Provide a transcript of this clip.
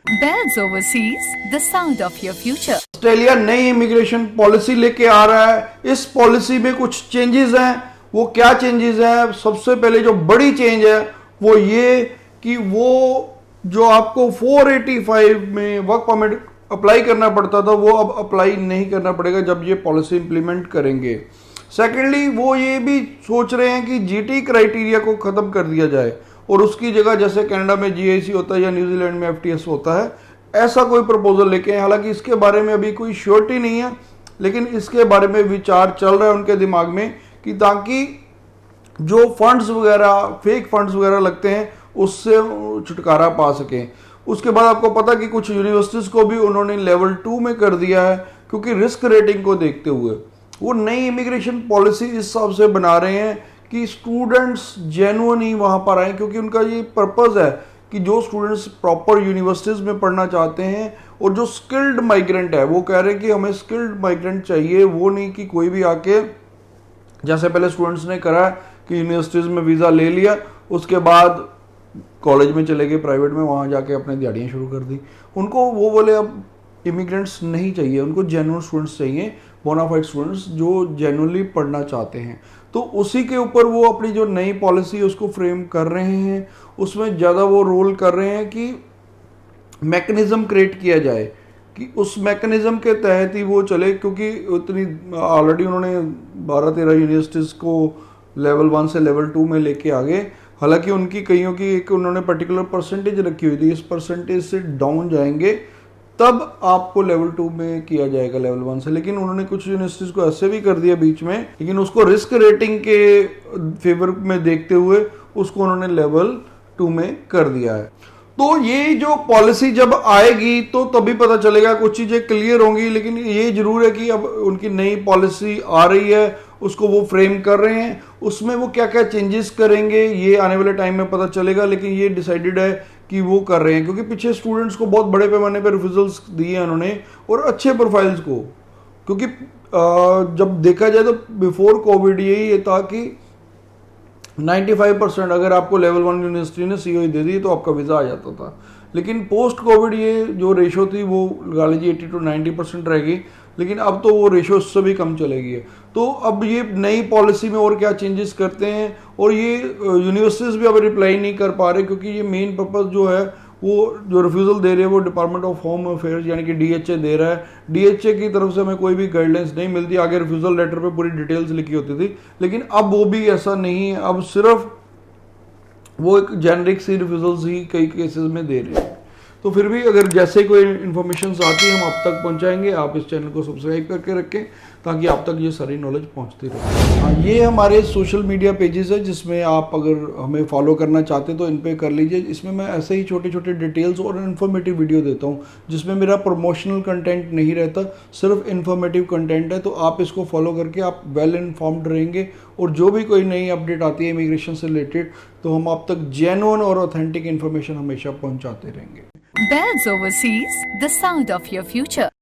Bells Overseas, the sound of your future. Australia नई immigration policy लेके आ रहा है। इस पॉलिसी में कुछ चेंजेस हैं। वो क्या चेंजेस हैं? सबसे पहले जो बड़ी चेंज है वो ये कि वो जो आपको 485 में वर्क परमिट अप्लाई करना पड़ता था वो अब अप्लाई नहीं करना पड़ेगा जब ये पॉलिसी इंप्लीमेंट करेंगे। सेकेंडली वो ये भी सोच रहे हैं कि जीटी क्राइटेरिया को खत्म कर दिया जाए और उसकी जगह जैसे कनाडा में जीआईसी होता है या न्यूजीलैंड में एफटीएस होता है, ऐसा कोई प्रपोजल लेके आए। हालांकि इसके बारे में अभी कोई श्योरिटी नहीं है, लेकिन इसके बारे में विचार चल रहा है उनके दिमाग में कि ताकि जो फंड्स वगैरह फेक फंड्स वगैरह लगते हैं उससे छुटकारा पा सकें। उसके बाद आपको पता कि कुछ यूनिवर्सिटीज को भी उन्होंने लेवल 2 में कर दिया है, क्योंकि रिस्क रेटिंग को देखते हुए वो नई इमिग्रेशन पॉलिसी इस हिसाब से बना रहे हैं कि स्टूडेंट्स जेन्युइन ही वहां पर आए, क्योंकि उनका ये पर्पज है कि जो स्टूडेंट्स प्रॉपर यूनिवर्सिटीज में पढ़ना चाहते हैं और जो स्किल्ड माइग्रेंट है वो कह रहे हैं कि हमें स्किल्ड माइग्रेंट चाहिए, वो नहीं कि कोई भी आके जैसे पहले स्टूडेंट्स ने करा कि यूनिवर्सिटीज में वीज़ा ले लिया उसके बाद कॉलेज में चले गए प्राइवेट में, वहाँ जाके अपने दिहाड़ियाँ शुरू कर दी। उनको वो बोले अब इमिग्रेंट्स नहीं चाहिए, उनको जेन्युइन स्टूडेंट्स चाहिए, बोनाफाइड स्टूडेंट्स जो जेन्युइनली पढ़ना चाहते हैं। तो उसी के ऊपर वो अपनी जो नई पॉलिसी है उसको फ्रेम कर रहे हैं। उसमें ज़्यादा वो रोल कर रहे हैं कि मैकेनिज्म क्रिएट किया जाए कि उस मैकेनिज्म के तहत ही वो चले, क्योंकि उतनी ऑलरेडी उन्होंने 12-13 यूनिवर्सिटीज़ को लेवल 1 से लेवल 2 में लेके आ गए। हालांकि उनकी कईयों की एक उन्होंने पर्टिकुलर परसेंटेज रखी हुई थी, इस परसेंटेज से डाउन जाएंगे तब आपको लेवल 2 में किया जाएगा लेवल 1 से। लेकिन उन्होंने कुछ यूनिवर्सिटीज़ को ऐसे भी कर दिया बीच में, लेकिन उसको रिस्क रेटिंग के फेवर में देखते हुए उसको उन्होंने लेवल 2 में कर दिया है। तो ये जो पॉलिसी जब आएगी तो तभी पता चलेगा, कुछ चीज़ें क्लियर होंगी। लेकिन ये जरूर है कि अब उनकी नई पॉलिसी आ रही है, उसको वो फ्रेम कर रहे हैं, उसमें वो क्या क्या चेंजेस करेंगे ये आने वाले टाइम में पता चलेगा। लेकिन ये डिसाइडेड है कि वो कर रहे हैं, क्योंकि पीछे स्टूडेंट्स को बहुत बड़े पैमाने पर रिफ्यूजल्स दिए हैं उन्होंने, और अच्छे प्रोफाइल्स को। क्योंकि जब देखा जाए तो बिफोर कोविड यही था कि 95% अगर आपको लेवल 1 यूनिवर्सिटी ने सीओई दे दी तो आपका वीज़ा आ जाता था। लेकिन पोस्ट कोविड ये जो रेशो थी वो लगा लीजिए 80 to 90% रहेगी, लेकिन अब तो वो रेशो उससे भी कम चलेगी। तो अब ये नई पॉलिसी में और क्या चेंजेस करते हैं, और ये यूनिवर्सिटीज़ भी अब रिप्लाई नहीं कर पा रहे, क्योंकि ये मेन पर्पज़ जो है वो जो रिफ्यूज़ल दे रहे हैं वो डिपार्टमेंट ऑफ होम अफेयर्स यानी कि डीएचए दे रहा है। डीएचए की तरफ से हमें कोई भी गाइडलाइंस नहीं मिलती। आगे रिफ्यूज़ल लेटर पे पूरी डिटेल्स लिखी होती थी, लेकिन अब वो भी ऐसा नहीं है। अब सिर्फ वो एक जेनरिक सी रिफ्यूजल्स ही कई केसेस में दे रहे हैं। तो फिर भी अगर जैसे कोई इन्फॉर्मेशन आती है हम आप तक पहुंचाएंगे। आप इस चैनल को सब्सक्राइब करके रखें ताकि आप तक ये सारी नॉलेज पहुंचती रहे। हाँ, ये हमारे सोशल मीडिया पेजेस है जिसमें आप अगर हमें फॉलो करना चाहते तो इन पे कर लीजिए। इसमें मैं ऐसे ही छोटे छोटे डिटेल्स और इन्फॉर्मेटिव वीडियो देता हूँ, जिसमें मेरा प्रमोशनल कंटेंट नहीं रहता, सिर्फ इन्फॉर्मेटिव कंटेंट है। तो आप इसको फॉलो करके आप वेल इन्फॉर्म्ड रहेंगे, और जो भी कोई नई अपडेट आती है इमिग्रेशन से रिलेटेड तो हम आप तक जेन्युइन और ऑथेंटिक इन्फॉर्मेशन हमेशा पहुंचाते रहेंगे। Bells Overseas, the sound of your future.